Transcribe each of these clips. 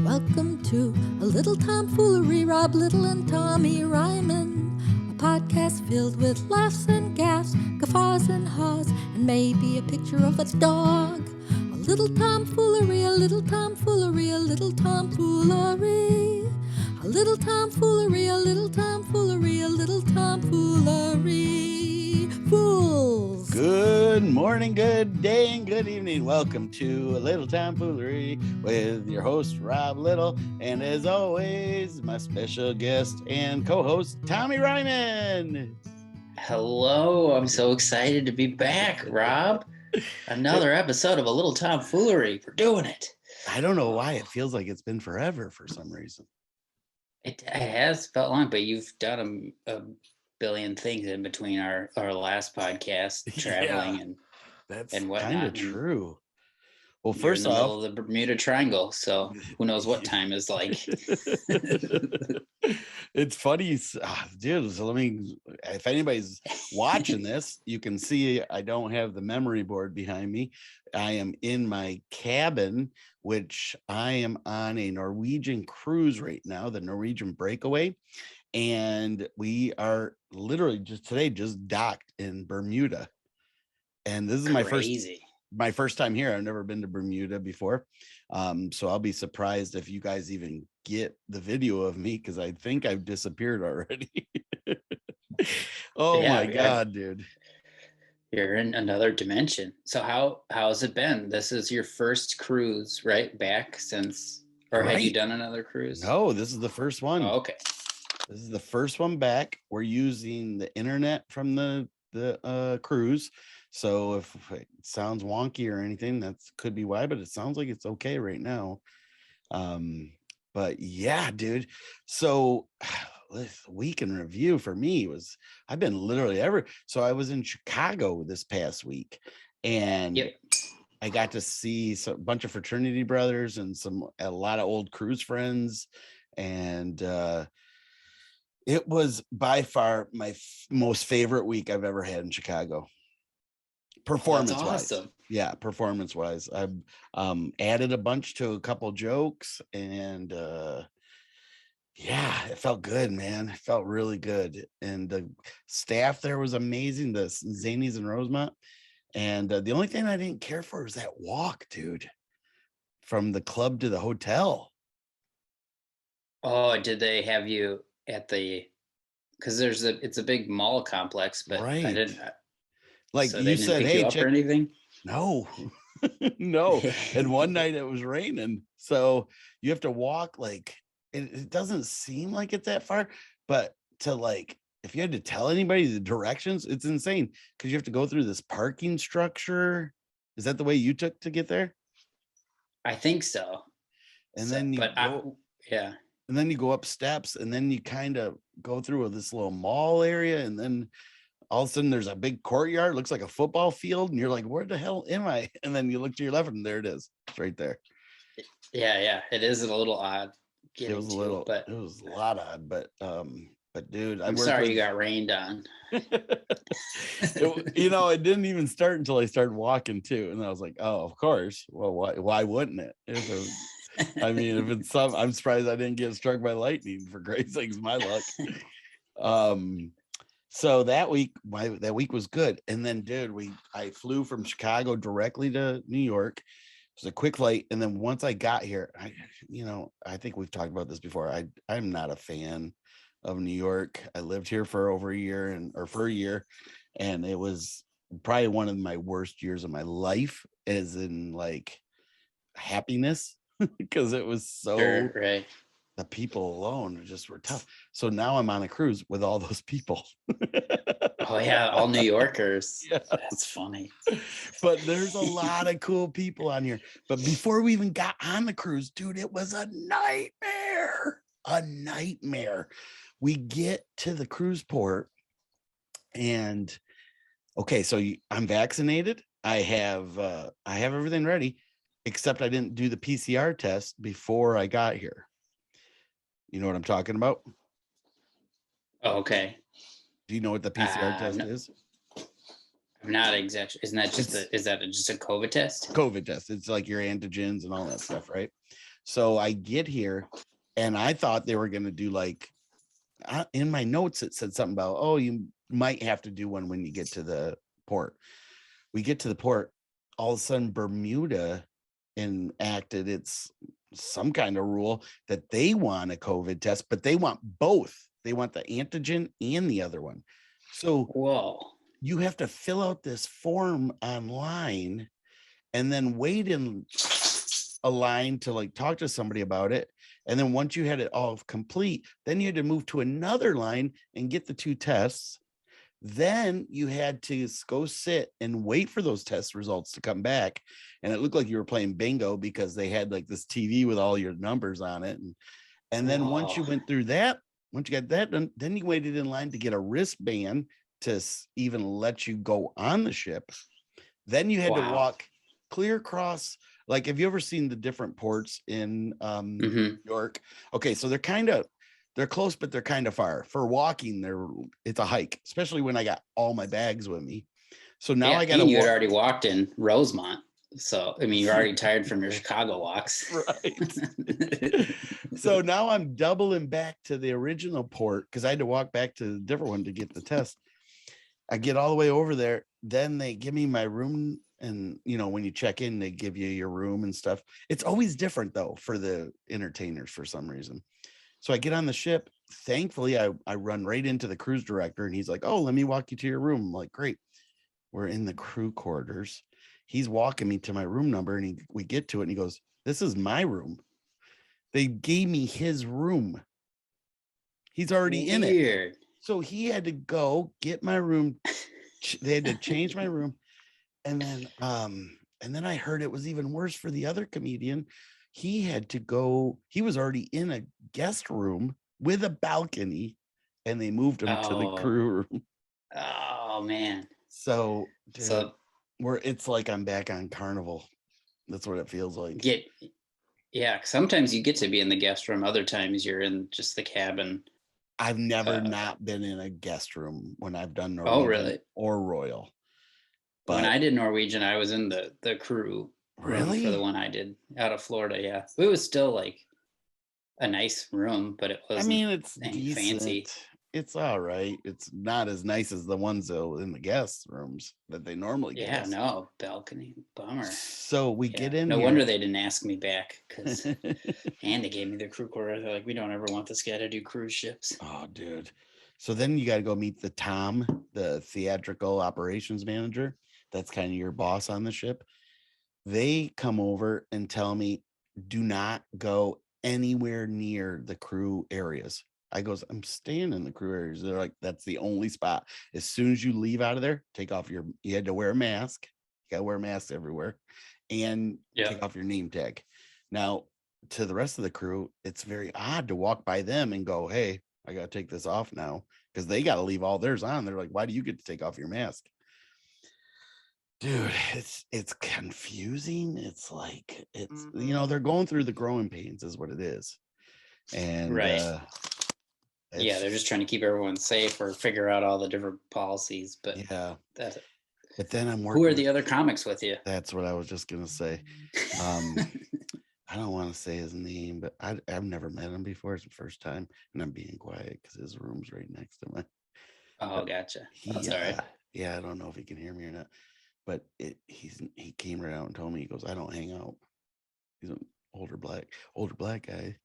Welcome to a Little Tom Foolery, Rob Little and Tommy Ryman. A podcast filled with laughs and gaffs, guffaws and haws, and maybe a picture of a dog. A little Tom Foolery, a little Tom Foolery, a little Tom Foolery. A little Tom Foolery, a little Tom Foolery, a little Tom Foolery. Fools! Good morning, good day, and good evening. Welcome to a Little Tom Foolery with your host, Rob Little, and as always, my special guest and co-host, Tommy Ryman. Hello, I'm so excited to be back, Rob. Another episode of a Little Tom Foolery. We're doing it. I don't know why it feels like it's been forever for some reason. It has felt long, but you've done a billion things in between our last podcast, traveling and that's whatnot. Kind of true. Well, First off, the Bermuda Triangle, so who knows what time is like. It's funny, dude. So if anybody's watching this, you can see I don't have the memory board behind me. I am in my cabin, which I am on a Norwegian cruise right now, the Norwegian Breakaway. And we are literally just docked in Bermuda. And this is my first time here. I've never been to Bermuda before. So I'll be surprised if you guys even get the video of me, because I think I've disappeared already. My God, dude. You're in another dimension. So how's it been? This is your first cruise, right? Back since, or Right. Have you done another cruise? No, this is the first one. Oh, okay. This is the first one back. We're using the internet from the cruise. So if it sounds wonky or anything, that could be why, but it sounds like it's okay right now. But yeah, dude. So this week in review for me was, I've been literally so I was in Chicago this past week, and I got to see a bunch of fraternity brothers and a lot of old cruise friends. And it was by far my most favorite week I've ever had in Chicago. Performance-wise. Awesome. Yeah, performance-wise. I've added a bunch to a couple jokes, and it felt good, man. It felt really good. And the staff there was amazing, the Zanies and Rosemont. And the only thing I didn't care for was that walk, dude, from the club to the hotel. Oh, did they have you at because it's a big mall complex, but right. I didn't. Like so you said, hey, check or anything? No, no. And one night it was raining, so you have to walk like it doesn't seem like it's that far, but if you had to tell anybody the directions, it's insane because you have to go through this parking structure. Is that the way you took to get there? I think so. And then and then you go up steps, and then you kind of go through this little mall area, and then all of a sudden there's a big courtyard, looks like a football field, and you're like, where the hell am I? And then you look to your left, and there it is. It's right there. Yeah. It is a little odd. It was a lot odd, but dude, I'm sorry you got rained on. It didn't even start until I started walking too. And I was like, oh, of course. Well, why wouldn't it? If it's I'm surprised I didn't get struck by lightning, for great sakes, my luck. So that week was good. And then, dude, I flew from Chicago directly to New York. It was a quick flight. And then once I got here, I think we've talked about this before. I'm not a fan of New York. I lived here for over a year and it was probably one of my worst years of my life, as in like happiness, because it was so right. The people alone just were tough. So now I'm on a cruise with all those people. Oh yeah, all New Yorkers. Yeah. That's funny. But there's a lot of cool people on here. But before we even got on the cruise, dude, it was a nightmare. A nightmare. We get to the cruise port, and okay, so I'm vaccinated. I have everything ready, except I didn't do the PCR test before I got here. You know what I'm talking about? Oh, okay. Do you know what the PCR test is? I'm not exactly. Isn't that just is that just a COVID test? COVID test. It's like your antigens and all that stuff, right? So I get here and I thought they were going to do like, in my notes, it said something about, oh, you might have to do one when you get to the port. We get to the port, all of a sudden Bermuda enacted it's some kind of rule that they want a COVID test, but they want both. They want the antigen and the other one. So Whoa. you have to fill out this form online and then wait in a line to like talk to somebody about it. And then once you had it all complete, then you had to move to another line and get the 2 tests. Then you had to go sit and wait for those test results to come back. And it looked like you were playing bingo because they had like this TV with all your numbers on it. And then once you went through that, once you got that done, then you waited in line to get a wristband to even let you go on the ship. Then you had to walk clear across. Like, have you ever seen the different ports in New York? Okay, so they're close, but they're kind of far. For walking, it's a hike, especially when I got all my bags with me. So now I got to. You had already walked in Rosemont, so I mean, you're already tired from your Chicago walks, right? So now I'm doubling back to the original port because I had to walk back to the different one to get the test. I get all the way over there, then they give me my room. And, you know, when you check in, they give you your room and stuff. It's always different, though, for the entertainers for some reason. So I get on the ship. Thankfully, I run right into the cruise director and he's like, oh, let me walk you to your room. I'm like, great. We're in the crew quarters. He's walking me to my room number and we get to it and he goes, this is my room. They gave me his room. He's already in it. So he had to go get my room. They had to change my room. And then I heard it was even worse for the other comedian. He had to go, he was already in a guest room with a balcony and they moved him to the crew room. Oh man. So, dude, it's like I'm back on Carnival. That's what it feels like. Yeah, sometimes you get to be in the guest room. Other times you're in just the cabin. I've never not been in a guest room when I've done Norwegian or Royal. But when I did Norwegian, I was in the crew room for the one I did out of Florida. Yeah, it was still like a nice room, but it wasn't. I mean, it's decent. Fancy. It's all right. It's not as nice as the ones though in the guest rooms that they normally get. Yeah, no balcony, bummer. So we get in. No wonder they didn't ask me back because, and they gave me the crew quarter. They're like, we don't ever want this guy to do cruise ships. Oh, dude. So then you got to go meet the Tom, the theatrical operations manager. That's kind of your boss on the ship. They come over and tell me, do not go anywhere near the crew areas. I goes, I'm staying in the crew areas. They're like, that's the only spot. As soon as you leave out of there, take off you had to wear a mask. You got to wear masks everywhere and take off your name tag. Now, to the rest of the crew, it's very odd to walk by them and go, hey, I got to take this off now because they got to leave all theirs on. They're like, why do you get to take off your mask? Dude, it's confusing. It's like you know, they're going through the growing pains is what it is. And they're just trying to keep everyone safe or figure out all the different policies. But but then I'm working. Who are the other comics with you? That's what I was just gonna say. I don't want to say his name, but I've never met him before. It's the first time, and I'm being quiet because his room's right next to mine. Oh, gotcha. That's all right. Yeah, I don't know if he can hear me or not. But he came right out and told me, he goes, I don't hang out. He's an older black guy.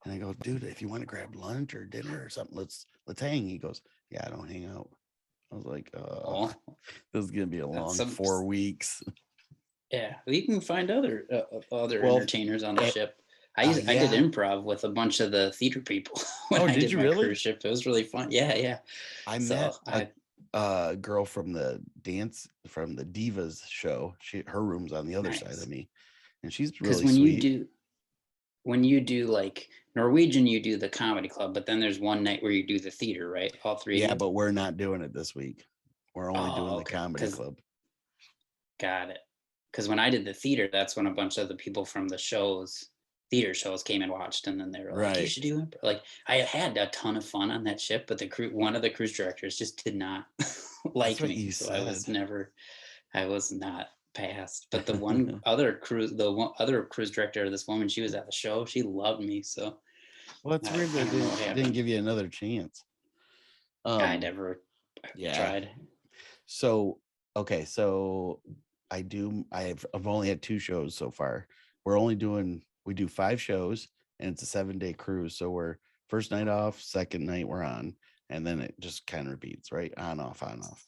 And I go, dude, if you want to grab lunch or dinner or something, let's hang. He goes, yeah, I don't hang out. I was like, this is gonna be a long 4 weeks. Yeah, we can find other entertainers on the ship. I did improv with a bunch of the theater people when I did my cruise ship. It was really fun. Yeah. I met a girl from the Divas show. Her room's on the other side of me, and she's really sweet. When you do like Norwegian, you do the comedy club, but then there's one night where you do the theater, right? All three. Yeah, but we're not doing it this week. We're only doing the comedy club. Got it. Because when I did the theater, that's when a bunch of the people from the theater shows came and watched, and then they were like, you should do it. Like, I had a ton of fun on that ship, but one of the cruise directors just did not like me. So I was not passed. But the one other cruise director, this woman, she was at the show. She loved me. So Well, it's weird that they didn't give you another chance. I never tried. So okay, so I've only had 2 shows so far. We do 5 shows, and it's a 7-day cruise. So we're first night off, second night we're on, and then it just kind of repeats, right? On off, on off.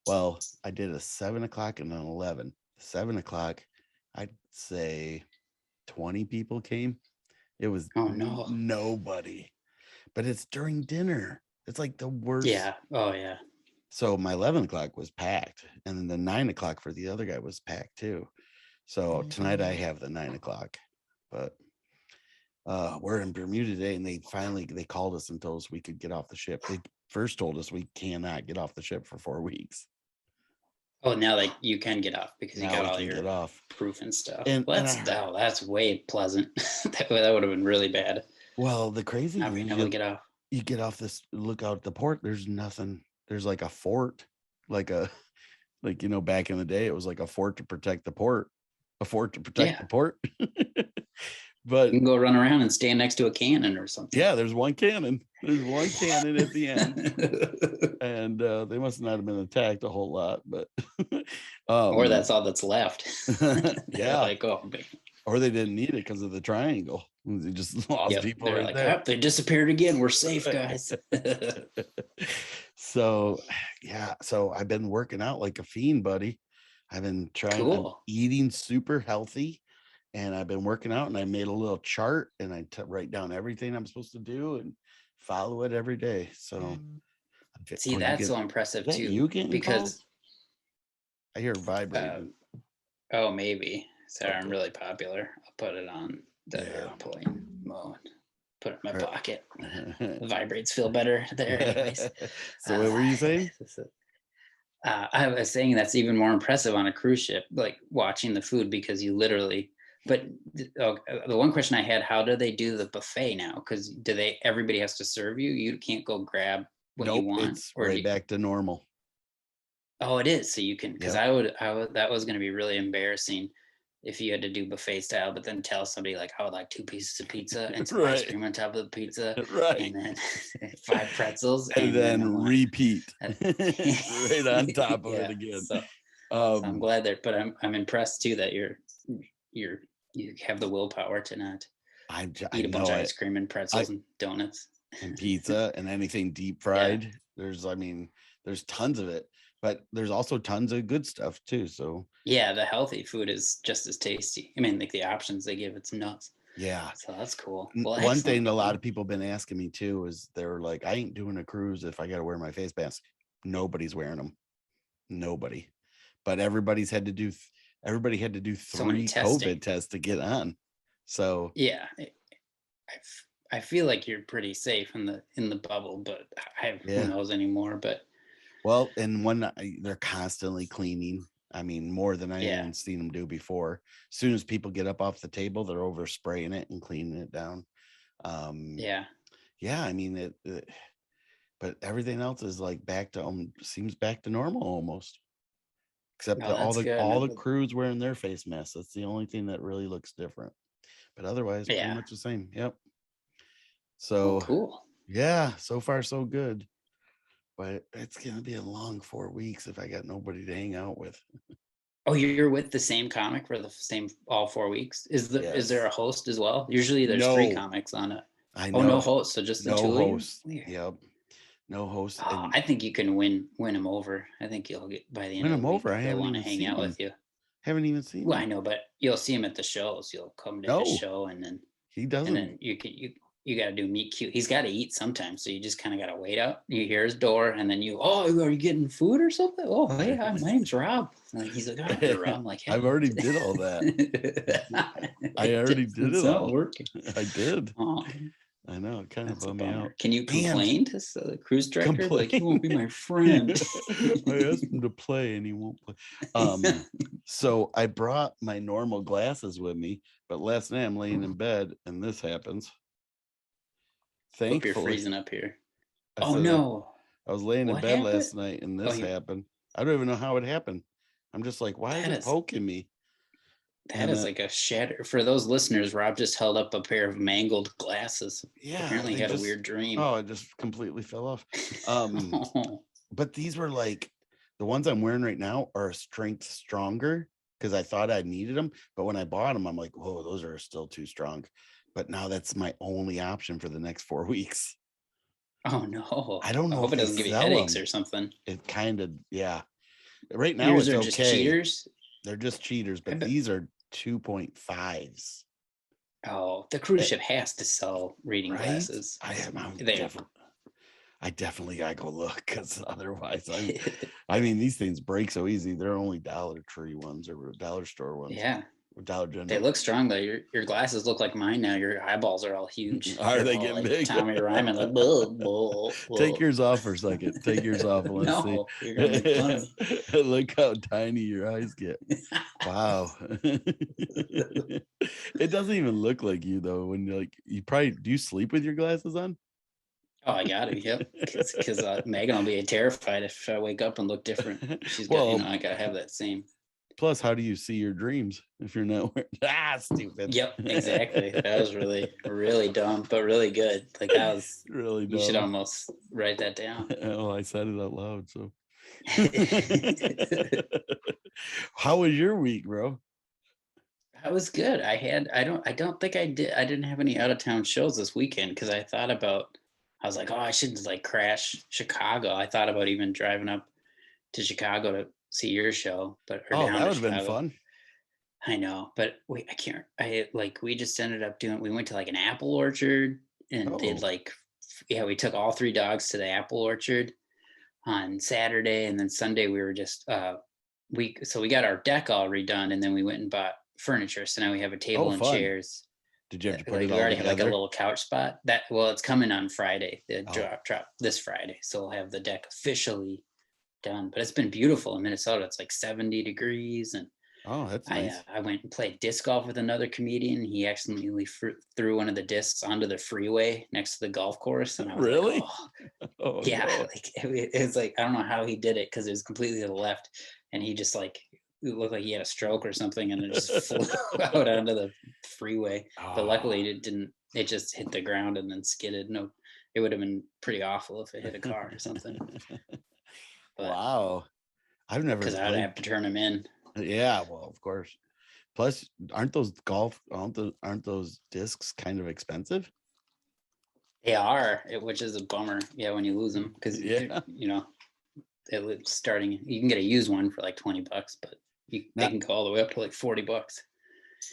Well, I did a 7 o'clock and an 11. 7 o'clock, I'd say 20 people came. It was nobody, but it's during dinner. It's like the worst. Yeah. Oh yeah. So my 11 o'clock was packed, and then the 9 o'clock for the other guy was packed too. So tonight I have the 9 o'clock, but we're in Bermuda today, and they called us and told us we could get off the ship. They first told us we cannot get off the ship for 4 weeks. Oh, now like you can get off because you got all your proof and stuff. And that's way pleasant. that would have been really bad. Well, the crazy thing is you get off. You get off this, look out at the port. There's nothing. There's like a fort, like back in the day, it was like a fort to protect the port, the port. But you can go run around and stand next to a cannon or something. Yeah, there's one cannon. There's one cannon at the end, and they must not have been attacked a whole lot, but or that's all that's left. Yeah, like or they didn't need it because of the triangle. They just lost people right there. They disappeared again. We're safe, guys. So I've been working out like a fiend, buddy. I've been trying. I'm eating super healthy, and I've been working out, and I made a little chart, and I write down everything I'm supposed to do and follow it every day. So see, that's so impressive too. You getting because calls? I hear vibrating. Oh, maybe. Sorry, I'm really popular. I'll put it on the airplane mode. Put it in my pocket. It vibrates, feel better there. Anyways. So what were you saying? I was saying that's even more impressive on a cruise ship, like watching the food, because you literally. But the one question I had: how do they do the buffet now? Because everybody has to serve you? You can't go grab what you want. It's right back to normal. Oh, it is. So you can, because I would. That was going to be really embarrassing if you had to do buffet style, but then tell somebody like, I would like 2 pieces of pizza and some ice cream on top of the pizza, and then 5 pretzels, and then repeat right on top of it again. So I'm glad that, but I'm impressed too that you have the willpower to not eat a bunch of ice cream and pretzels and donuts and pizza and anything deep fried. There's tons of it. But there's also tons of good stuff too. So yeah, the healthy food is just as tasty. I mean, like the options they give, it's nuts. Yeah. So that's cool. Well, one thing a lot of people have been asking me too is they're like, I ain't doing a cruise if I got to wear my face mask. Nobody's wearing them. Nobody. But everybody had to do 3 COVID tests to get on. So yeah, I feel like you're pretty safe in the bubble, but who knows anymore. But well, and they're constantly cleaning. I mean, more than I even seen them do before. As soon as people get up off the table, they're over spraying it and cleaning it down. I mean but everything else is like seems back to normal almost. Except all the crews wearing their face masks. That's the only thing that really looks different. But otherwise, pretty much the same. Yep. So cool. Yeah, so far so good. But it's gonna be a long 4 weeks if I got nobody to hang out with. Oh, you're with the same comic for the same all 4 weeks? Is there a host as well? Usually there's 3 comics on it. I know. Oh, no host, so just the 2 hosts. of you? Yep. No host. Oh, I think you can win them over. I think you'll get by the end of the week. I want to hang out with you. Haven't even seen. Well, I know, but you'll see him at the shows. You'll come to the show, and then he doesn't. And then you got to do meet cute. He's got to eat sometimes, so you just kind of got to wait out. You hear his door, and then are you getting food or something? Oh, hey, my name's Rob. Like, he's like, oh, you're Rob. I'm like, hey. I've already did all that. I already did it all. Working. I did. Oh. I know, it kind of bummed me out. Can you complain to the cruise director? Like, he won't be my friend. I asked him to play, and he won't play. So I brought my normal glasses with me, but last night I'm laying in bed, and this happens. Thankfully, you're freezing up here. No! I was laying in bed last night, and this happened. I don't even know how it happened. I'm just like, why is That it is- poking me? That is like a shatter. For those listeners, Rob just held up a pair of mangled glasses. Yeah, Apparently he they had just- a weird dream. Oh, it just completely fell off. Oh, But these were like the ones I'm wearing right now are a strength stronger because I thought I needed them. But when I bought them, I'm like, whoa, those are still too strong. But now that's my only option for the next 4 weeks. oh no. I don't know hope if it doesn't they give you sell headaches 'em. or something. It kind of, yeah. Right now Yours it's are okay. just cheaters. They're just cheaters, but bet- these are 2.5s. Oh, the cruise ship has to sell reading Right? glasses. I definitely gotta go look because otherwise I mean these things break so easy. They're only Dollar Tree ones or dollar store ones. Yeah, Or Dollar General. they look strong though. Your glasses look like mine now. Your eyeballs are all huge. Are They're they all getting like big? Tommy Ryman, like bull, bull, Take yours off for a second. Take yours off and let's No, you're gonna make fun of see. Look how tiny your eyes get. Wow. It doesn't even look like you though. When you're like, you probably do you sleep with your glasses on? Oh, I got it. Yep. Because Megan will be terrified if I wake up and look different. She's got, Well, I gotta have that same. Plus, how do you see your dreams if you're not wearing? Stupid. Yep, exactly. That was really, really dumb, but really good. Like that was really dumb. You should almost write that down. Oh, I said it out loud. So, how was your week, bro? That was good. I don't think I didn't have any out of town shows this weekend because I was like, oh, I should like crash Chicago. I thought about even driving up to Chicago to see your show, but that would have been fun. I know, but we just ended up we went to like an apple orchard and did we took all 3 dogs to the apple orchard on Saturday, and then Sunday we were just we got our deck all redone, and then we went and bought furniture. So now we have a table and chairs. Did you have to put we it all already together? have like a little couch spot. It's coming on Friday. The drop this Friday, so we'll have the deck officially done. But it's been beautiful in Minnesota. It's like 70 degrees, and that's nice. I went and played disc golf with another comedian. He accidentally threw one of the discs onto the freeway next to the golf course, and I was really? like, oh yeah, no. Like it was like I don't know how he did it because it was completely to the left, and he just like it looked like he had a stroke or something, and it just flew out onto the freeway. But luckily it didn't. It just hit the ground and then skidded. No, it would have been pretty awful if it hit a car or something. But, wow, I've never because I'd have to turn him in. Yeah, well, of course. Plus, aren't those discs kind of expensive? They are, which is a bummer. Yeah, when you lose them, because it's starting. You can get a used one for like $20, but they can go all the way up to like $40.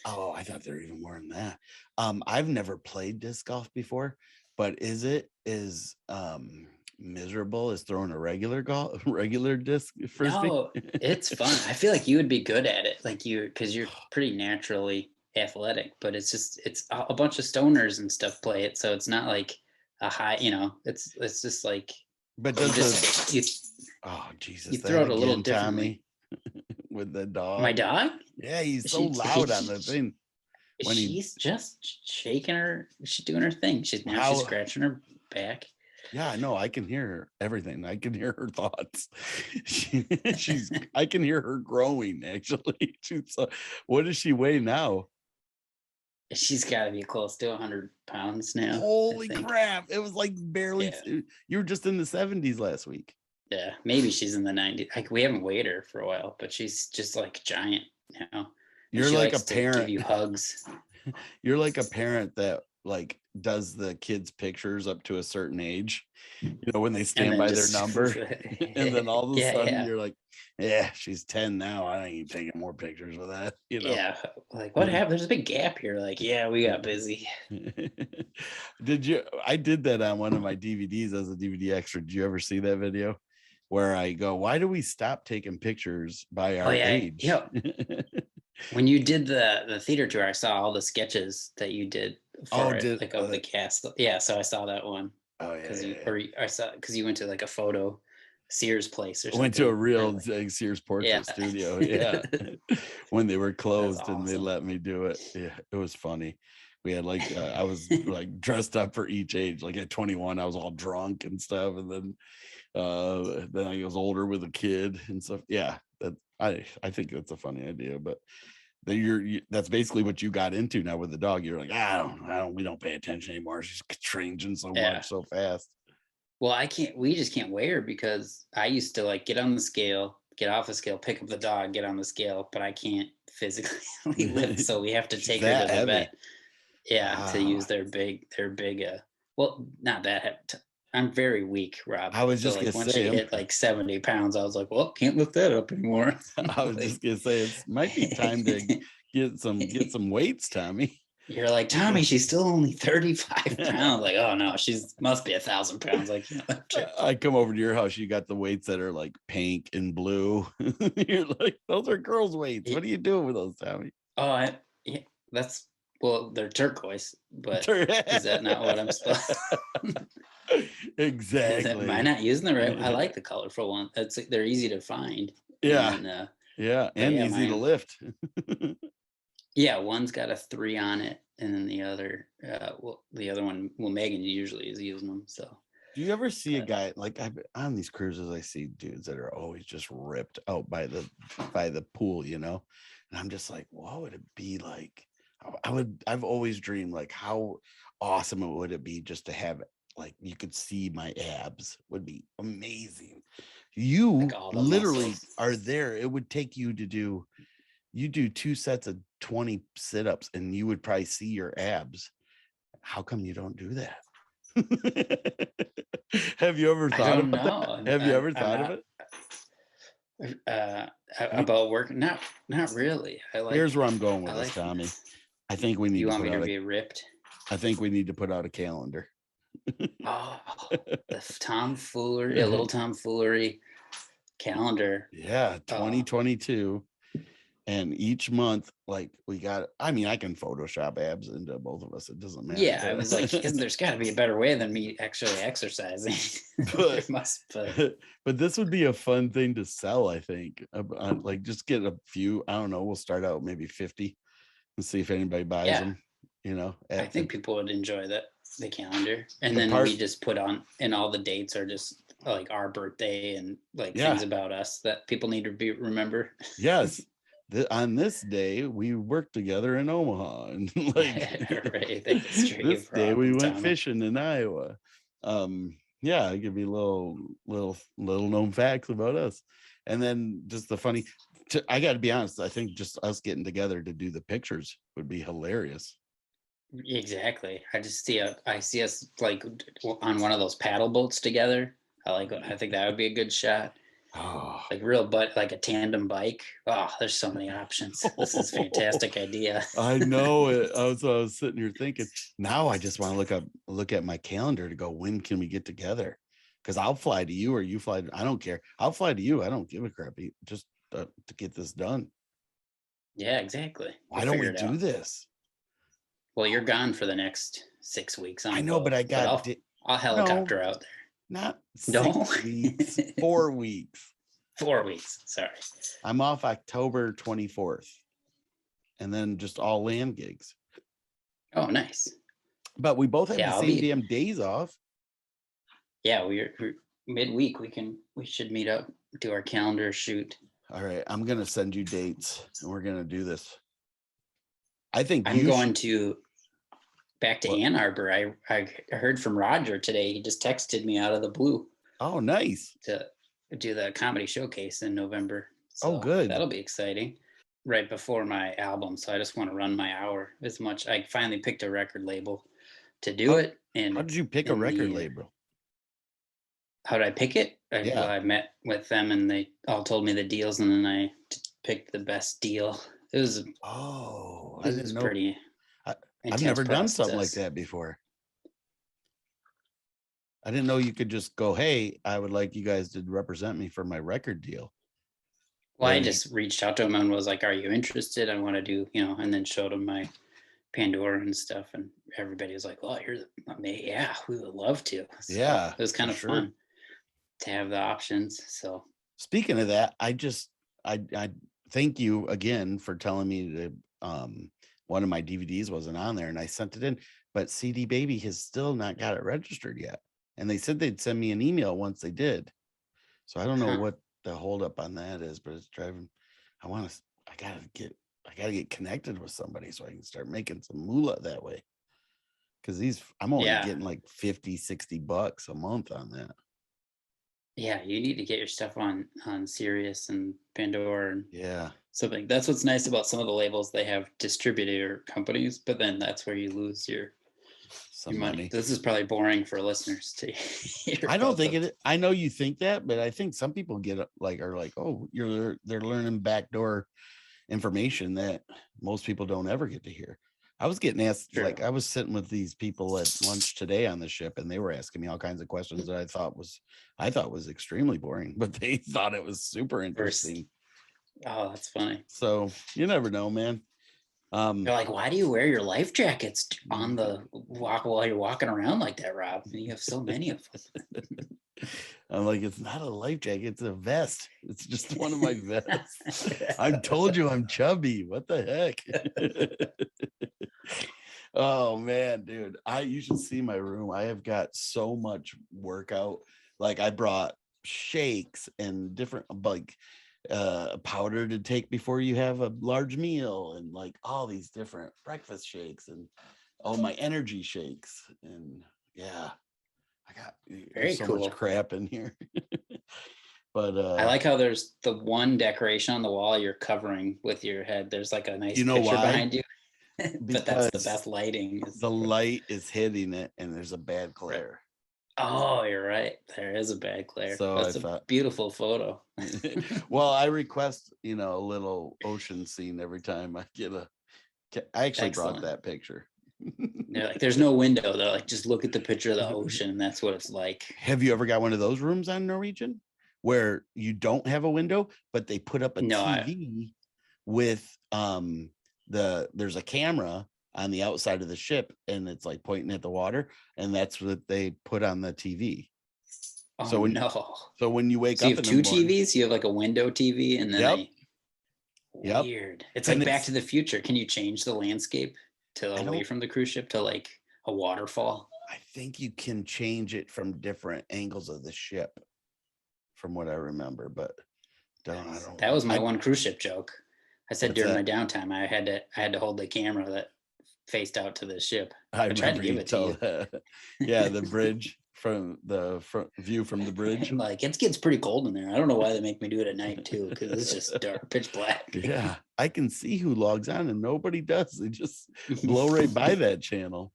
Oh, I thought they were even more than that. I've never played disc golf before, but is miserable as throwing a regular disc frisbee? No, it's fun. I feel like you would be good at it, because you're pretty naturally athletic. But it's a bunch of stoners and stuff play it, so it's not like a high. It's just like. But oh Jesus! You throw it a little differently. Tommy, with the dog. My dog? Yeah, he's so loud on the thing. She's just shaking her. She's doing her thing. She's scratching her back. Yeah, no, I can hear everything. I can hear her thoughts. I can hear her growing. Actually, what does she weigh now? She's got to be close to 100 pounds now. Holy crap! It was like barely. Yeah. You were just in the 70s last week. Yeah, maybe she's in the 90s. Like we haven't weighed her for a while, but she's just like giant now. You're like a parent. Give you hugs. You're like a parent that like does the kids' pictures up to a certain age. When they stand by their number, and then all of a sudden you're like, "Yeah, she's 10 now. I ain't taking more pictures with that." Yeah, like what happened? There's a big gap here. Like, yeah, we got busy. I did that on one of my DVDs as a DVD extra. Did you ever see that video where I go, "Why do we stop taking pictures by our age?" Yeah. When you did the theater tour, I saw all the sketches that you did of the cast. Yeah, so I saw that one. Oh yeah. I saw because you went to like a photo Sears place or something. Went to a real Sears portrait studio. Yeah. When they were closed and they let me do it. Yeah, it was funny. We had like I was like dressed up for each age. Like at 21, I was all drunk and stuff, and then I was older with a kid and stuff. Yeah, I think that's a funny idea, but that's basically what you got into now with the dog. You're like, we don't pay attention anymore. She's changing so much so fast. Well, we just can't weigh her because I used to like get on the scale, get off the scale, pick up the dog, get on the scale, but I can't physically lift, so we have to take her to the vet. Yeah, to use their big well, not that heavy. I'm very weak, Rob. I was just like gonna once say, she hit like 70 pounds, I was like, well, can't lift that up anymore. I was just gonna say it might be time to get some weights, Tommy. You're like, Tommy, she's still only 35 pounds. Like, oh no, she's must be 1,000 pounds. Like, I come over to your house, you got the weights that are like pink and blue. You're like, those are girls' weights. What are you doing with those, Tommy? Oh, that's they're turquoise, but is that not what I'm supposed to? Exactly. Am I not using the right? I like the colorful one. They're easy to find. Yeah. And easy to lift. Yeah, one's got a 3 on it, and then the other one, Megan usually is using them. So do you ever see a guy like on these cruises? I see dudes that are always just ripped out by the pool, and I'm just like, what would it be like? I've always dreamed like how awesome would it be just to have like you could see my abs. Would be amazing. You like literally muscles are there. It would take you to do 2 sets of 20 sit-ups and you would probably see your abs. How come you don't do that? Have you ever thought about that? Have you ever thought of it? About working? Not really. Here's where I'm going with this, Tommy. I think we need. You want me to be ripped? I think we need to put out a calendar. Oh, the Tom Foolery, a Little Tom Foolery calendar. Yeah, 2022. And each month, like I can Photoshop abs into both of us. It doesn't matter. Yeah, I was like, there's got to be a better way than me actually exercising. But this would be a fun thing to sell, I think. Like just get a few. I don't know. We'll start out maybe 50 and see if anybody buys them. I think people would enjoy the calendar, and then we just put on, and all the dates are just like our birthday and like things about us that people need to remember. Yes. On this day we worked together in Omaha, and right, this day we went fishing in Iowa. It could be little known facts about us, and then just the funny. I got to be honest. I think just us getting together to do the pictures would be hilarious. Exactly. I see us like on one of those paddle boats together. I think that would be a good shot. Oh. Like like a tandem bike. Oh, there's so many options. This is a fantastic idea. I know it. I was sitting here thinking, now I just want to look at my calendar to go, when can we get together? Because I'll fly to you or you fly. I don't care. I'll fly to you. I don't give a crap. Just to get this done. Yeah, exactly. Why don't we do this? Well, you're gone for the next 6 weeks. I know, but I'll helicopter out there. Not 6 weeks, 4 weeks. 4 weeks. Sorry. I'm off October 24th. And then just all land gigs. Oh, nice. But we both have the same damn days off. Yeah, we're midweek. We should meet up, do our calendar shoot. All right. I'm gonna send you dates and we're gonna do this. I think I'm going to back to Ann Arbor. I heard from Roger today. He just texted me out of the blue. Oh, nice. To do the comedy showcase in November. So good. That'll be exciting. Right before my album. So I just want to run my hour as much. I finally picked a record label to do it. And how did you pick a record label? How did I pick it? I met with them and they all told me the deals, and then I picked the best deal. It was pretty. I've never done something like that before. I didn't know you could just go, hey, I would like you guys to represent me for my record deal. Well, I just reached out to them and was like, are you interested? I want to do, and then showed them my Pandora and stuff. And everybody was like, well, yeah, we would love to. So it was kind of fun to have the options. So speaking of that, I thank you again for telling me that one of my DVDs wasn't on there and I sent it in, but CD Baby has still not got it registered yet. And they said they'd send me an email once they did. So I don't know what the holdup on that is, but it's driving. I gotta get connected with somebody so I can start making some moolah that way. Because I'm only getting like $50-$60 a month on that. Yeah, you need to get your stuff on Sirius and Pandora and Yeah. something. That's what's nice about some of the labels. They have distributor companies, but then that's where you lose your money. This is probably boring for listeners to hear. I don't think it. I know you think that, but I think some people are like, oh, they're learning backdoor information that most people don't ever get to hear. I was getting asked, like, I was sitting with these people at lunch today on the ship, and they were asking me all kinds of questions that I thought was extremely boring, but they thought it was super interesting. Oh, that's funny. So you never know, man. They're like, why do you wear your life jackets on the walk while you're walking around like that, Rob? You have so many of them. I'm like, it's not a life jacket, it's a vest. It's just one of my vests. I told you I'm chubby. What the heck? Oh man, dude. You should see my room. I have got so much workout. Like I brought shakes and different like powder to take before you have a large meal, and like all these different breakfast shakes and all my energy shakes. And yeah, I got so much crap in here. But I like how there's the one decoration on the wall you're covering with your head. There's like a nice picture behind you. But that's the best lighting. The light is hitting it and there's a bad glare. Oh, you're right. There is a bad glare. So that's a beautiful photo. Well, I request, a little ocean scene every time I get I actually brought that picture. They're like, there's no window. They're like, just look at the picture of the ocean. And that's what it's like. Have you ever got one of those rooms on Norwegian where you don't have a window, but they put up a TV with there's a camera on the outside of the ship and it's like pointing at the water, and that's what they put on the TV. Oh, so when you wake up, you have two TVs. You have like a window TV, and then Yep. Weird. It's like Back to the Future. Can you change the landscape to away from the cruise ship to like a waterfall? I think you can change it from different angles of the ship, from what I remember. But that was my one cruise ship joke. I said during my downtime, I had to hold the camera that faced out to the ship. I tried to give it to you. Yeah, the bridge from the front view from the bridge. Like it gets pretty cold in there. I don't know why they make me do it at night too, because it's just dark, pitch black. Yeah, I can see who logs on and nobody does. They just blow right by that channel.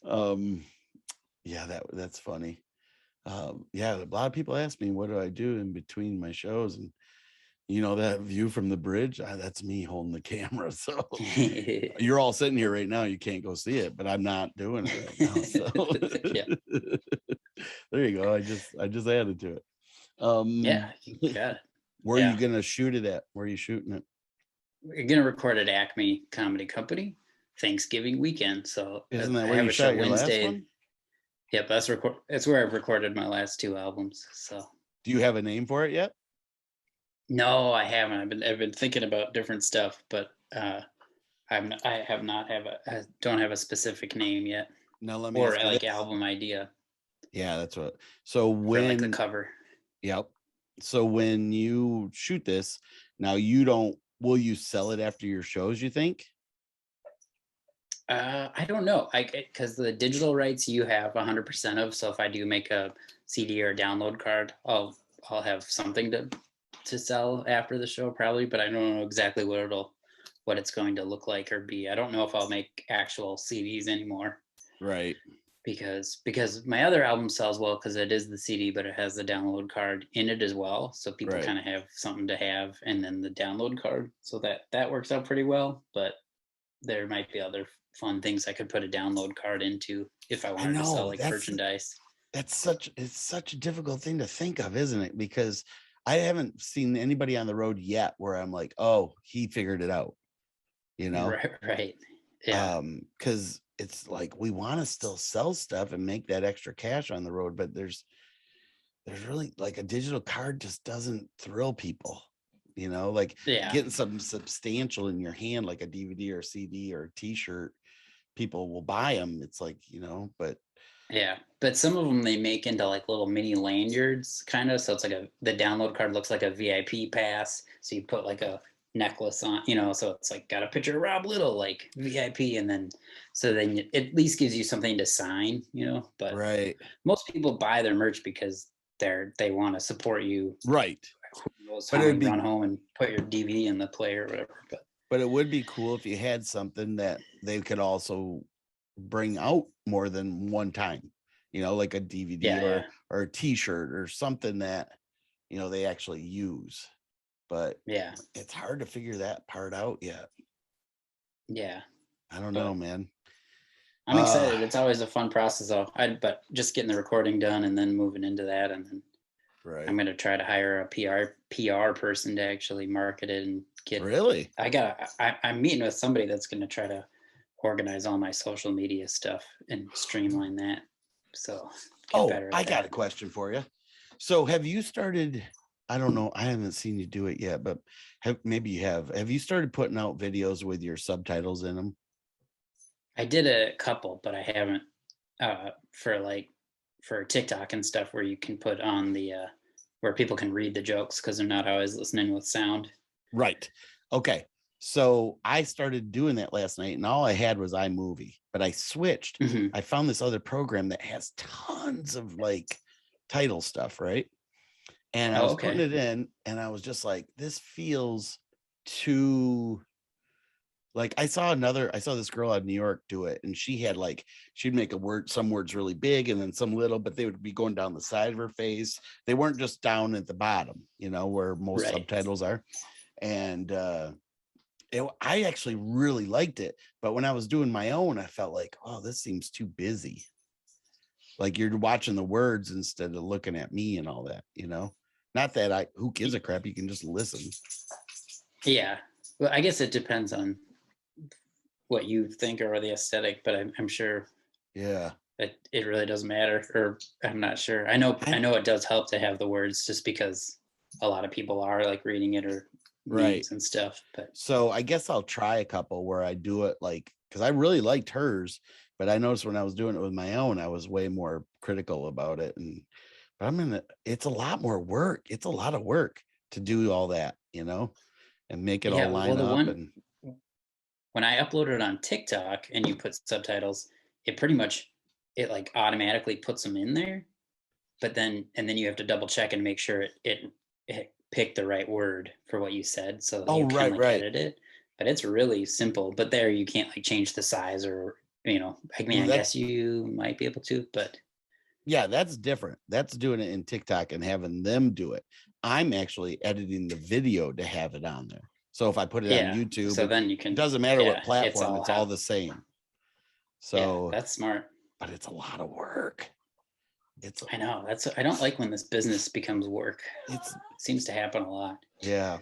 Yeah, that's funny. Yeah, a lot of people ask me what do I do in between my shows, and that view from the bridge, that's me holding the camera. So you're all sitting here right now. You can't go see it, but I'm not doing it right now. So there you go. I just added to it. Yeah, you got it. Where are you going to shoot it at? Where are you shooting it? We're going to record at Acme Comedy Company Thanksgiving weekend. So isn't that where you shot your Wednesday? Last one? Yep, that's where I've recorded my last two albums. So do you have a name for it yet? No, I haven't. I've been thinking about different stuff, but I don't have a specific name yet. Now let me like album idea. Yeah, that's what. So when like the cover. Yep. So when you shoot this, now will you sell it after your shows, you think? I don't know. Because the digital rights you have 100% of. So if I do make a CD or a download card, I'll have something to sell after the show probably, but I don't know exactly what it's going to look like or be. I don't know if I'll make actual CDs anymore. Right. Because my other album sells well because it is the CD, but it has the download card in it as well. So people kind of have something to have and then the download card. So that works out pretty well, but there might be other fun things I could put a download card into if I wanted to sell like merchandise. It's such a difficult thing to think of, isn't it? Because I haven't seen anybody on the road yet where I'm like, oh, he figured it out, Right. Yeah. Because it's like we want to still sell stuff and make that extra cash on the road, but there's really like a digital card just doesn't thrill people, like getting something substantial in your hand, like a DVD or a CD or a T-shirt. People will buy them. It's like, but yeah, but some of them they make into like little mini lanyards kind of. So it's like the download card looks like a VIP pass. So you put like a necklace on, so it's like got a picture of Rob Little, like VIP, and then it at least gives you something to sign, but Right. most people buy their merch because they want to support you. Right. Who knows But how it would you be run home and put your DVD in the player or whatever. But it would be cool if you had something that they could also bring out more than one time, like a DVD or a t-shirt or something that, they actually use. But yeah, it's hard to figure that part out yet. Yeah. I don't know, man. I'm excited. It's always a fun process though. But just getting the recording done and then moving into that, and then I'm going to try to hire a PR person to actually market it and get. Really? I'm meeting with somebody that's going to try to organize all my social media stuff and streamline that. So get better at I that. got a question for you. So have you started, I don't know, I haven't seen you do it yet, but maybe you have. Have you started putting out videos with your subtitles in them? I did a couple, but I haven't for TikTok and stuff where you can put on the where people can read the jokes because they're not always listening with sound. Right. Okay. So I started doing that last night and all I had was iMovie, but I switched. Mm-hmm. I found this other program that has tons of like title stuff, right? And I was putting it in and I was just like, this feels too like I saw this girl out of New York do it, and she had like she'd make some words really big and then some little, but they would be going down the side of her face. They weren't just down at the bottom, where most subtitles are. And I actually really liked it, but when I was doing my own, I felt like, oh, this seems too busy. Like you're watching the words instead of looking at me and all that, Not that who gives a crap? You can just listen. Yeah, well, I guess it depends on what you think or the aesthetic, but I'm sure. Yeah. It really doesn't matter, or I'm not sure. I know it does help to have the words, just because a lot of people are like reading it or names and stuff. But so I guess I'll try a couple where I do it like, because I really liked hers, but I noticed when I was doing it with my own, I was way more critical about it. But it's a lot more work. It's a lot of work to do all that, and make it all line up. And when I upload it on TikTok and you put subtitles, it like automatically puts them in there, but then you have to double check and make sure it picked the right word for what you said, so you can edit it. But it's really simple. But there you can't like change the size or I guess you might be able to, but yeah, that's different. That's doing it in TikTok and having them do it. I'm actually editing the video to have it on there. So if I put it on YouTube, so then you can. It doesn't matter what platform; it's all the same. So that's smart. But it's a lot of work. I know. I don't like when this business becomes work. It seems to happen a lot. Yeah.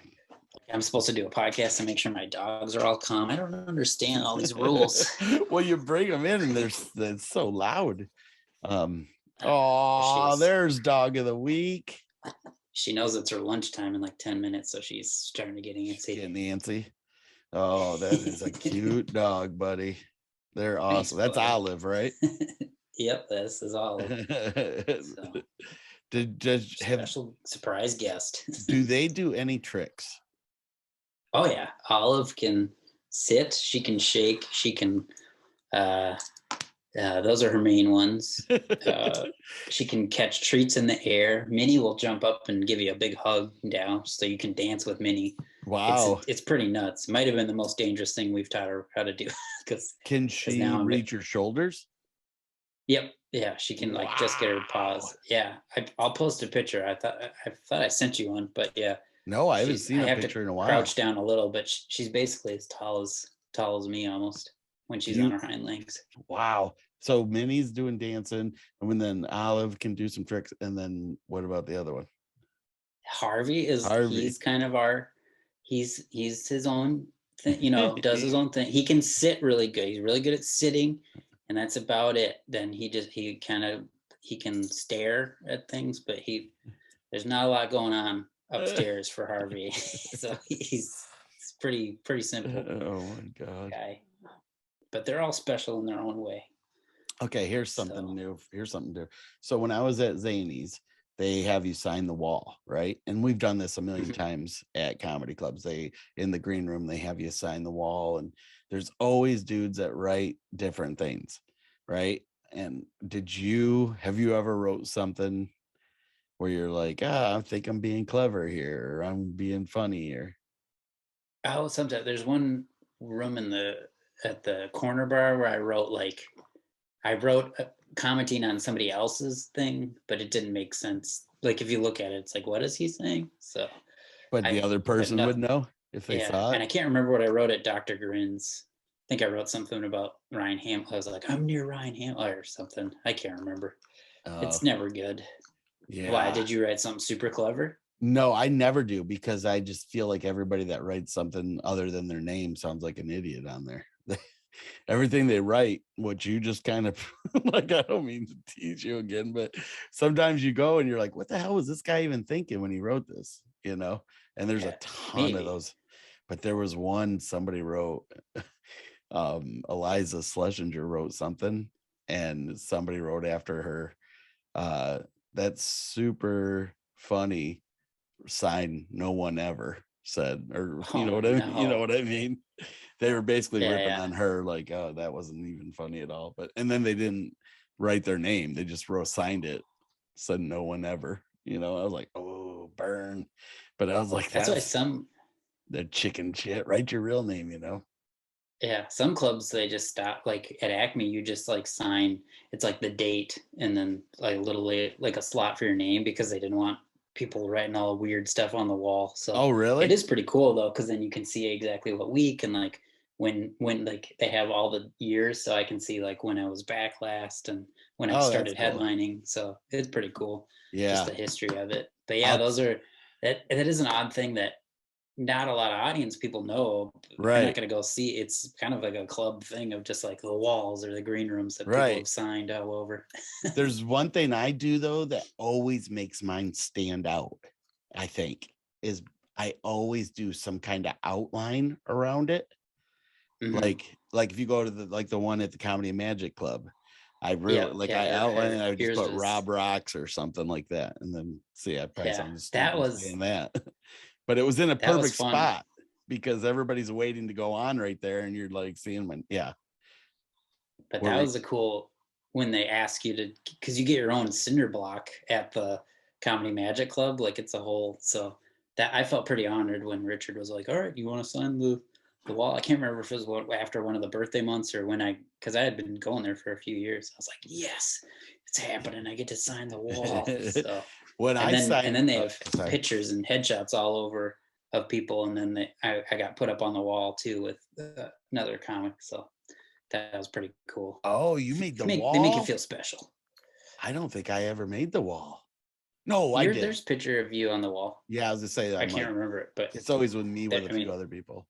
I'm supposed to do a podcast and make sure my dogs are all calm. I don't understand all these rules. Well, you bring them in and it's so loud. There's dog of the week. She knows it's her lunchtime in like 10 minutes, so she's starting to get antsy. Oh, that is a cute dog, buddy. They're awesome. Thanks, that's Olive, right? Yep, this is Olive. So. Special surprise guest. Do they do any tricks? Oh yeah, Olive can sit. She can shake. She can. Those are her main ones. She can catch treats in the air. Minnie will jump up and give you a big hug down, so you can dance with Minnie. Wow, it's pretty nuts. Might have been the most dangerous thing we've taught her how to do. Can she reach your shoulders? Yep. Yeah, she can just get her paws. Yeah, I'll post a picture. I thought I sent you one, but yeah. No, I haven't seen a picture in a while. Crouch down a little, but she's basically as tall as me almost when she's on her hind legs. Wow. So Minnie's doing dancing, and then Olive can do some tricks. And then what about the other one? Harvey. He's kind of he's his own thing, does his own thing. He can sit really good. He's really good at sitting, and that's about it. Then he can stare at things, but there's not a lot going on upstairs for Harvey. So he's pretty simple. Oh my God. Guy. But they're all special in their own way. Okay, here's something new. So when I was at Zany's, they have you sign the wall, right? And we've done this a million Mhm. times at comedy clubs. They in the green room, they have you sign the wall, and there's always dudes that write different things, right? And have you ever wrote something where you're like, I think I'm being clever here, or I'm being funny, or Oh, sometimes there's one room at the corner bar where I wrote commenting on somebody else's thing, but it didn't make sense. Like if you look at it, it's like, what is he saying? So but the other but person would nothing. know if they Yeah, saw and it. I can't remember what I wrote at Dr. Grin's. I think I wrote something about Ryan Ham. I was like, I'm near Ryan Ham or something. I can't remember. Uh, It's never good. Why yeah. did you write something super clever? No, I never do, because I just feel like everybody that writes something other than their name sounds like an idiot on there. Everything they write, what you just kind of like, I don't mean to tease you again, but sometimes you go and you're like, what the hell was this guy even thinking when he wrote this? And there's Yeah, a ton of maybe. those. But there was one somebody wrote, Eliza Schlesinger wrote something, and somebody wrote after her, uh, that's super funny, sign no one ever said, or Oh you know no. what I mean. They were basically Yeah, ripping yeah. on her, like, oh, that wasn't even funny at all. But and then they didn't write their name, they just signed it, said no one ever. I was like, oh, burn. But I was like, That's why that's some that chicken shit, write your real name. yeah, some clubs they just stop like at Acme you just like sign it's like the date and then like literally like a slot for your name because they didn't want people writing all weird stuff on the wall. So Oh, it really? is pretty cool though because then you can see exactly what week and like when like they have all the years so I can see like when I was back last and when I Oh, that's started cool. headlining. So it's pretty cool just Yeah. the history of it. But yeah, I'll those are that is an odd thing that not a lot of audience people know. You're not Right. going to go see. It's kind of like a club thing of just like the walls or the green rooms that people Right. have signed all over. There's one thing I do though that always makes mine stand out, I think, is I always do some kind of outline around it. Mhm. Like if you go to the one at the Comedy and Magic Club, I really Yeah, like, yeah. I outline it, I would just Yours put was Rob Rocks or something like that. And then see, I probably yeah. sound That stupid was saying that. But it was in a that was perfect fun. spot because everybody's waiting to go on right there, and you're like seeing my But where that we was a cool when they ask you to because you get your own cinder block at the Comedy Magic Club. Like it's a whole so that I felt pretty honored when Richard was like, "All right, you want to sign the wall?" I can't remember if it was after one of the birthday months or when because I had been going there for a few years. I was like, "Yes, it's happening! I get to sign the wall." So when and I then and signed then they have sorry. pictures and headshots all over of people, and then I got put up on the wall too with another comic. So that was pretty cool. Oh, you made the They make you wall? feel special. I don't think I ever made the wall. No, I did. There's a picture of you on the wall. Yeah, I was just saying, I I'm can't like, remember it, but it's always with me with there, a I few mean, other people.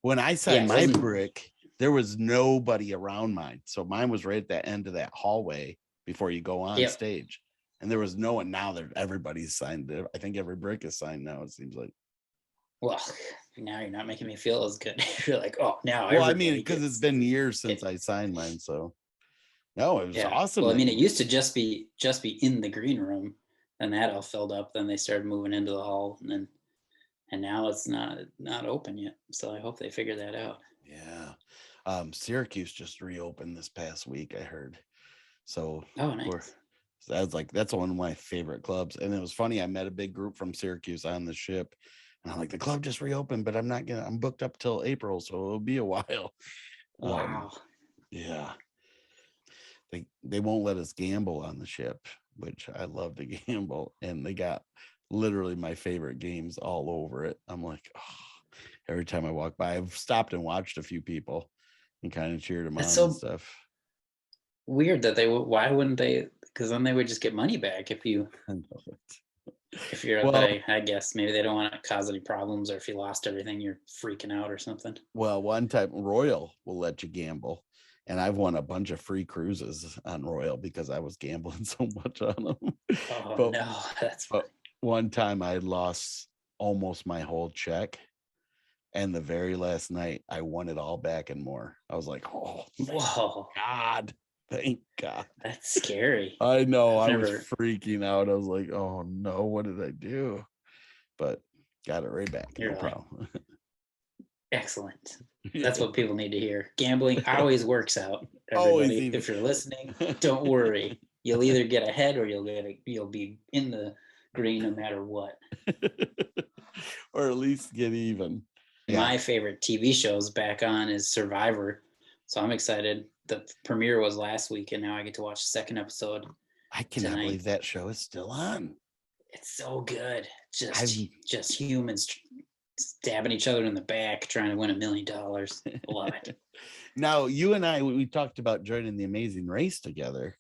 When I yeah, signed it my wasn't. brick, there was nobody around mine. So mine was right at that end of that hallway before you go on Yep. stage. And there was no one. Now that everybody's signed it. I think every brick is signed now, it seems like. Well, now you're not making me feel as good. You're like, oh, now Well, I mean, everybody because it's gets been years since it. I signed mine. So no, it was Yeah. awesome Well, I that mean, you it did. used to just be in the green room, and that all filled up. Then they started moving into the hall, and now it's not open yet. So I hope they figure that out. Yeah. Syracuse just reopened this past week, I heard. So Oh, we're nice. so that's one of my favorite clubs. And it was funny, I met a big group from Syracuse on the ship. And I'm like, the club just reopened, but I'm booked up till April, so it'll be a while. Um, Wow. yeah. They won't let us gamble on the ship, which I love to gamble. And they got literally my favorite games all over it. I'm like, oh, every time I walk by, I've stopped and watched a few people and kind of cheered them That's on and so stuff. weird that they would. Why wouldn't they? Because then they would just get money back I know it. if you're. But Well, I guess maybe they don't want to cause any problems, or if you lost everything, you're freaking out or something. one time Royal will let you gamble, and I've won a bunch of free cruises on Royal because I was gambling so much on them. Oh but no, that's but funny. one time I lost almost my whole check, and the very last night I won it all back and more. I was like, oh, thank Whoa. God. Thank God. That's scary. I know. I've I was never- freaking out. I was like, oh no, what did I do? But got it right back. You're No like, problem. Excellent. That's what people need to hear. Gambling always works out. Always Everybody, even. if you're listening, don't worry. You'll either get ahead or you'll be in the green no matter what. Or at least get even. My favorite TV shows back on is Survivor. So I'm excited. The premiere was last week and now I get to watch the second episode. I cannot tonight. believe that show is still on. It's so good. Just humans stabbing each other in the back trying to win $1 million. Love it. Now, you and I, we talked about joining the Amazing Race together,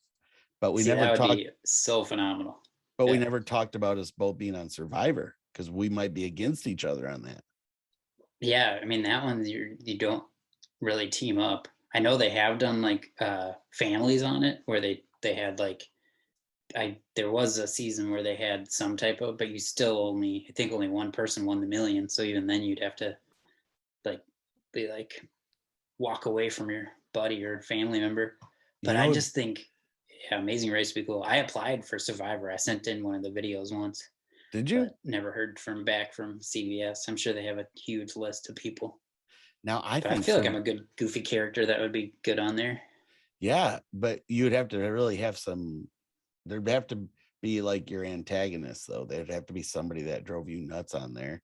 but we never that would talked. be so phenomenal. But we never talked about us both being on Survivor because we might be against each other on that. Yeah, I mean that one you don't really team up. I know they have done like families on it where they had like there was a season where they had some type of, but you still only, I think only one person won the million. So even then you'd have to like be like walk away from your buddy or family member. But I just think, yeah, Amazing Race would be cool. I applied for Survivor. I sent in one of the videos once. Did you? But never heard back from CBS. I'm sure they have a huge list of people. Now I feel like I'm a good goofy character that would be good on there. Yeah, but you'd have to really have some. There'd have to be like your antagonist, though. There'd have to be somebody that drove you nuts on there.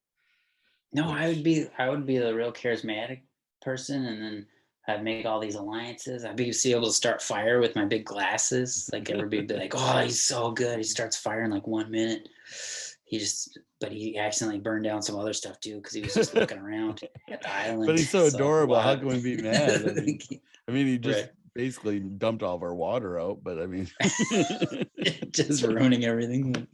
No, I would be the real charismatic person, and then I'd make all these alliances. I'd be able to start fire with my big glasses. Like everybody would be like, "Oh, he's so good." He starts fire in like 1 minute. But he accidentally burned down some other stuff too because he was just looking around at the island. But he's so adorable. Wow. How can we be mad? I mean, he just Right. basically dumped all of our water out. But I mean, just ruining everything.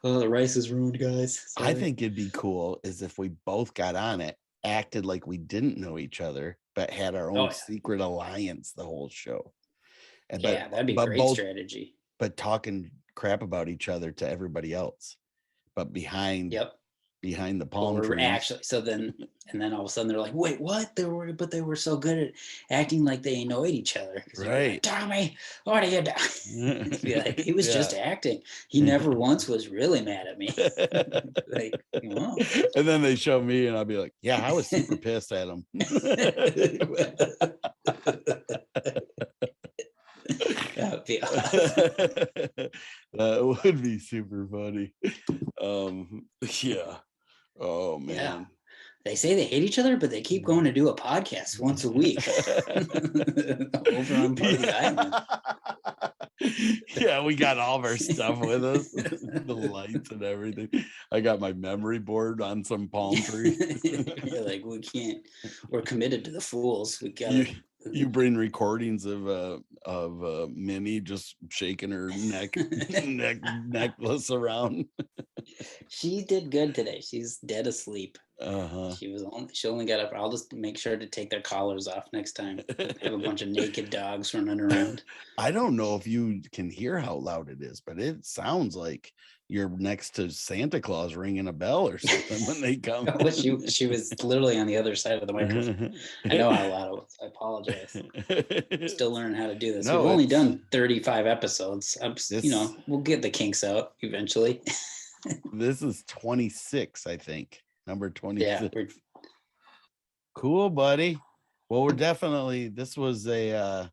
Oh, the rice is ruined, guys. Sorry. I think it'd be cool is if we both got on it, acted like we didn't know each other, but had our own secret alliance the whole show. And that'd be great strategy. But talking crap about each other to everybody else. But behind the palm trees. Actually, and then all of a sudden they're like, wait, what? They were so good at acting like they annoyed each other. Right. Like, Tommy, what are you doing? Be like, he was just acting. He never once was really mad at me. Like, oh. And then they show me and I'll be like, yeah, I was super pissed at him. That would be awesome. That would be super funny. Yeah. Oh man. Yeah. They say they hate each other, but they keep going to do a podcast once a week over on Party Island. Yeah, we got all of our stuff with us, the lights and everything. I got my memory board on some palm tree. You're like, we're committed to the Fools. We got you bring recordings of Minnie just shaking her necklace around. She did good today. She's dead asleep. Uh-huh. She only got up. I'll just make sure to take their collars off next time. Have a bunch of naked dogs running around. I don't know if you can hear how loud it is, but it sounds like you're next to Santa Claus ringing a bell or something when they come. She was literally on the other side of the microphone. I know how loud it was. I apologize. I'm still learning how to do this. We've only done 35 episodes. We'll get the kinks out eventually. This is 26, I think. Number 26. Yeah, cool, buddy. Well, this was a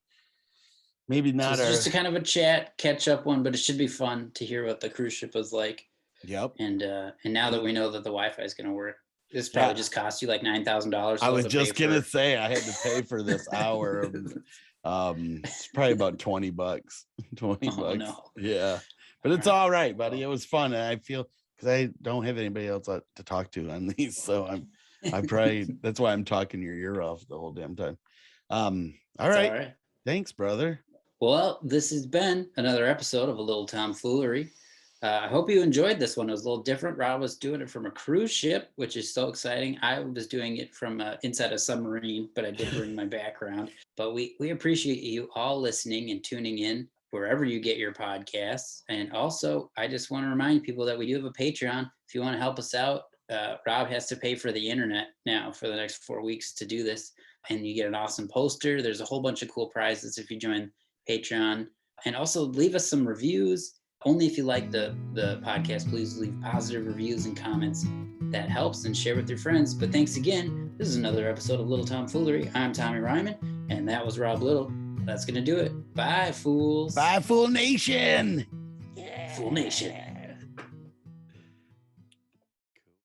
maybe not just a kind of a chat, catch up one, but it should be fun to hear what the cruise ship was like. Yep. And now that we know that the Wi-Fi is going to work, this probably just cost you like $9,000. I was just gonna say I had to pay for this hour. It's probably about $20. $20. No. Yeah, but it's all right, buddy. It was fun, and I feel because I don't have anybody else to talk to on these, so I probably that's why I'm talking your ear off the whole damn time. All right. Thanks, brother. Well, this has been another episode of A Little Tom Foolery. I hope you enjoyed this one. It was a little different. Rob was doing it from a cruise ship, which is so exciting. I was doing it from inside a submarine, but I did bring my background. But we appreciate you all listening and tuning in wherever you get your podcasts. And also, I just want to remind people that we do have a Patreon. If you want to help us out, Rob has to pay for the internet now for the next 4 weeks to do this. And you get an awesome poster. There's a whole bunch of cool prizes if you join Patreon, and also leave us some reviews. Only if you like the podcast, please leave positive reviews and comments. That helps, and share with your friends. But thanks again. This is another episode of Little Tom Foolery. I'm Tommy Ryman, and that was Rob Little. That's going to do it. Bye, fools. Bye, Fool Nation. Fool Nation.